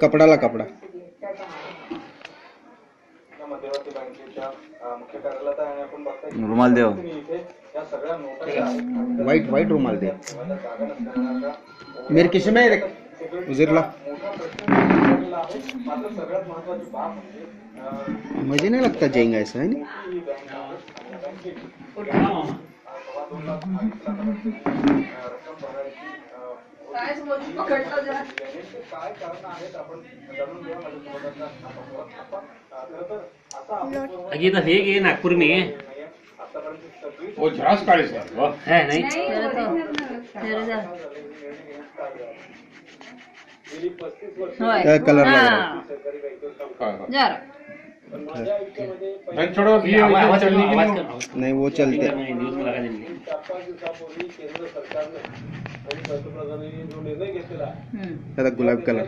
कपडाला कपडा रुमाल देव white white रुमाल दे मेरे किसे में उजिरला मुझे नहीं लगता जाएंगे ऐसा है नहीं ये नागपुर में है वो झरास काळे सर है नहीं क्या कलर लग रहा है छोड़ो भी आवाज चलने की नहीं वो चलते न्यूज में लगा देंगे दादा गुलाबी कलर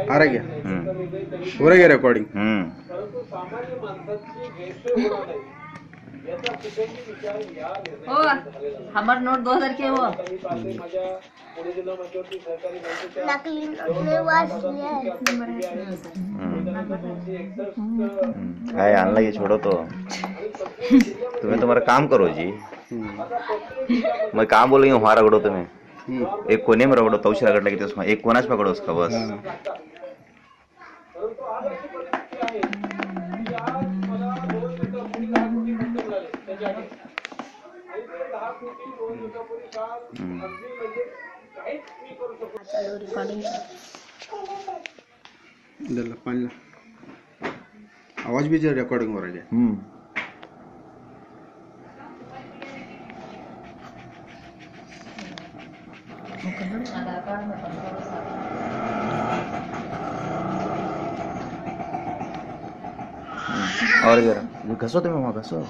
आ रहा क्या हो रहा क्या रिकॉर्डिंग हो हमार नोट 2000 के हो नकली नोट में वाचले काय आणला ये छोड़ो तो तुम्हें तुम्हारा काम करो जी मैं काम बोल रही हूँ वहाँ रगड़ो तुम्हें एक कोने में रगड़ो तौशी रगड़ने की उसमें एक कोनाच पकड़ो उसका बस रिकॉर्डिंग आवाज भी जो रिकॉर्डिंग हो रहा है और जरा घसो तुम्हें वहाँ घसो